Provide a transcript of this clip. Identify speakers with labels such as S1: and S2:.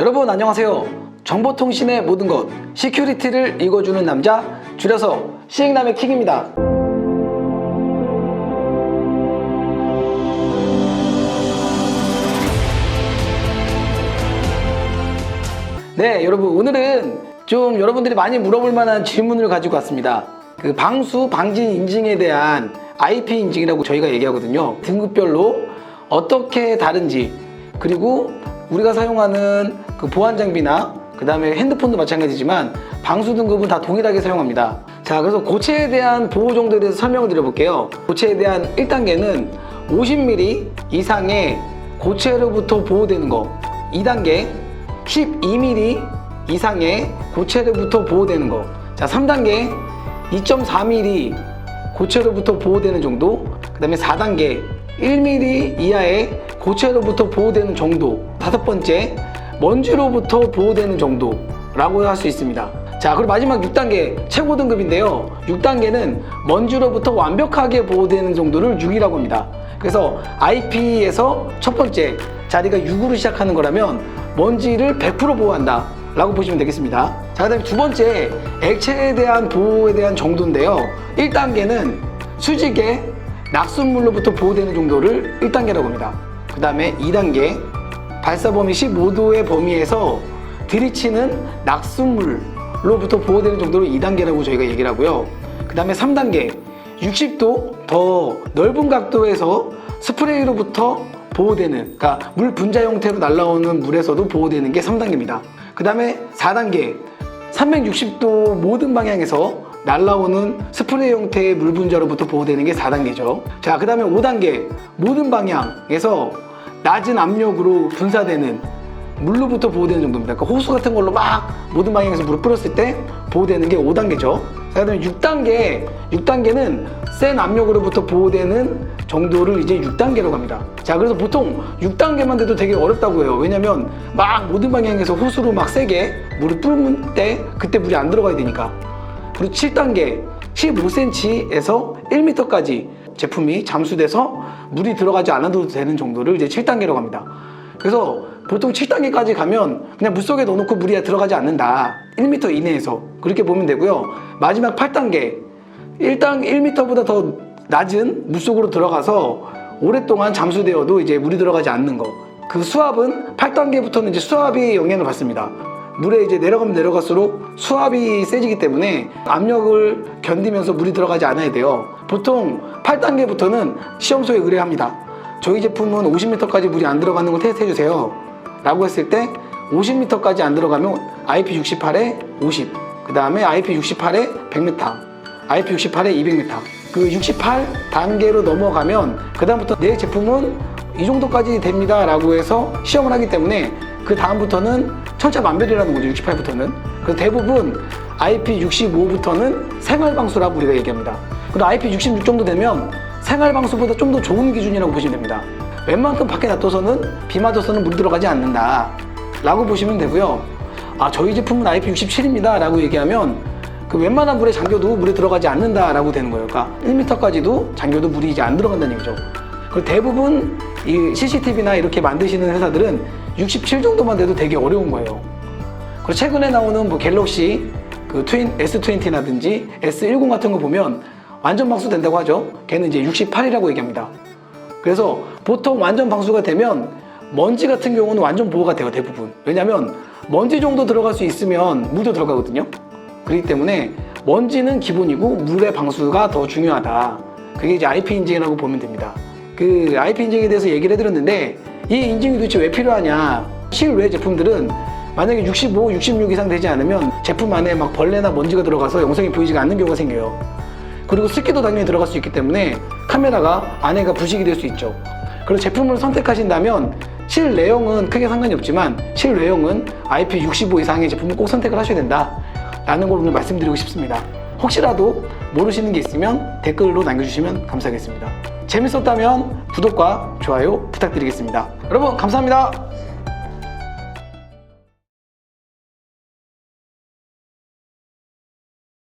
S1: 여러분 안녕하세요. 정보통신의 모든 것 시큐리티를 읽어주는 남자, 줄여서 시익남의 킥입니다. 네, 여러분 오늘은 좀 여러분들이 많이 물어볼 만한 질문을 가지고 왔습니다. 그 방수 방진 인증에 대한 IP 인증이라고 저희가 얘기하거든요. 등급별로 어떻게 다른지, 그리고 우리가 사용하는 그 보안 장비나 그 다음에 핸드폰도 마찬가지지만 방수 등급은 다 동일하게 사용합니다. 자, 그래서 고체에 대한 보호 정도에 대해서 설명을 드려볼게요. 고체에 대한 1단계는 50mm 이상의 고체로부터 보호되는 거. 2단계 12mm 이상의 고체로부터 보호되는 거. 자, 3단계 2.4mm 고체로부터 보호되는 정도. 그 다음에 4단계 1mm 이하의 고체로부터 보호되는 정도. 5번째 먼지로부터 보호되는 정도라고 할 수 있습니다. 자, 그리고 마지막 6단계 최고 등급인데요. 6단계는 먼지로부터 완벽하게 보호되는 정도를 6이라고 합니다. 그래서 IP에서 첫 번째 자리가 6으로 시작하는 거라면 먼지를 100% 보호한다 라고 보시면 되겠습니다. 자, 그 다음에 두 번째 액체에 대한 보호에 대한 정도인데요. 1단계는 수직의 낙숫물로부터 보호되는 정도를 1단계라고 합니다. 그 다음에 2단계 발사 범위 15도의 범위에서 들이치는 낙숫물로부터 보호되는 정도를 2단계라고 저희가 얘기를 하고요. 그 다음에 3단계 60도 더 넓은 각도에서 스프레이로부터 보호되는, 그러니까 물 분자 형태로 날아오는 물에서도 보호되는 게 3단계입니다. 그 다음에 4단계 360도 모든 방향에서 날아오는 스프레이 형태의 물 분자로부터 보호되는 게 4단계죠. 자, 그 다음에 5단계 모든 방향에서 낮은 압력으로 분사되는 물로부터 보호되는 정도입니다. 그러니까 호수 같은 걸로 막 모든 방향에서 물을 뿌렸을 때 보호되는 게 5단계죠. 자, 그 다음에 6단계는 센 압력으로부터 보호되는 정도를 이제 6단계라고 합니다. 자, 그래서 보통 6단계만 돼도 되게 어렵다고 해요. 왜냐면 막 모든 방향에서 호수로 막 세게 물을 뿌릴 때 그때 물이 안 들어가야 되니까. 그리고 7단계 15cm에서 1m까지 제품이 잠수돼서 물이 들어가지 않아도 되는 정도를 이제 7단계라고 합니다. 그래서 보통 7단계까지 가면 그냥 물속에 넣어놓고 물이 들어가지 않는다. 1m 이내에서 그렇게 보면 되고요. 마지막 8단계 1m보다 더 낮은 물속으로 들어가서 오랫동안 잠수되어도 이제 물이 들어가지 않는 거. 그 수압은 8단계부터는 이제 수압이 영향을 받습니다. 물에 이제 내려가면 내려갈수록 수압이 세지기 때문에 압력을 견디면서 물이 들어가지 않아야 돼요. 보통 8단계부터는 시험소에 의뢰합니다. 저희 제품은 50m까지 물이 안 들어가는 걸 테스트 해주세요 라고 했을 때 50m까지 안 들어가면 IP68에 50, 그 다음에 IP68에 100m, IP68에 200m. 그 68단계로 넘어가면 그 다음부터 내 제품은 이 정도까지 됩니다 라고 해서 시험을 하기 때문에 그 다음부터는 천차만별이라는 거죠. 68부터는. 그래서 대부분 IP65부터는 생활방수라고 우리가 얘기합니다. 그리고 IP66 정도 되면 생활방수보다 좀 더 좋은 기준이라고 보시면 됩니다. 웬만큼 밖에 놔둬서는 비 맞아서는 물이 들어가지 않는다 라고 보시면 되고요. 아, 저희 제품은 IP67입니다 라고 얘기하면 그 웬만한 물에 잠겨도 물이 들어가지 않는다 라고 되는 거예요. 그러니까 1m까지도 잠겨도 물이 이제 안 들어간다는 얘기죠. 그리고 대부분 이 CCTV나 이렇게 만드시는 회사들은 67 정도만 돼도 되게 어려운 거예요. 그리고 최근에 나오는 뭐 갤럭시 그 S20라든지 S10 같은 거 보면 완전 방수 된다고 하죠. 걔는 이제 68이라고 얘기합니다. 그래서 보통 완전 방수가 되면 먼지 같은 경우는 완전 보호가 돼요, 대부분. 왜냐면 먼지 정도 들어갈 수 있으면 물도 들어가거든요. 그렇기 때문에 먼지는 기본이고 물의 방수가 더 중요하다. 그게 이제 IP 인증이라고 보면 됩니다. 그 IP 인증에 대해서 얘기를 해드렸는데 이 인증이 도대체 왜 필요하냐. 실외 제품들은 만약에 65, 66 이상 되지 않으면 제품 안에 막 벌레나 먼지가 들어가서 영상이 보이지가 않는 경우가 생겨요. 그리고 습기도 당연히 들어갈 수 있기 때문에 카메라가 안에가 부식이 될 수 있죠. 그래서 제품을 선택하신다면 실내용은 크게 상관이 없지만 실외용은 IP65 이상의 제품을 꼭 선택을 하셔야 된다 라는 걸 오늘 말씀드리고 싶습니다. 혹시라도 모르시는 게 있으면 댓글로 남겨주시면 감사하겠습니다. 재밌었다면 구독과 좋아요 부탁드리겠습니다. 여러분 감사합니다.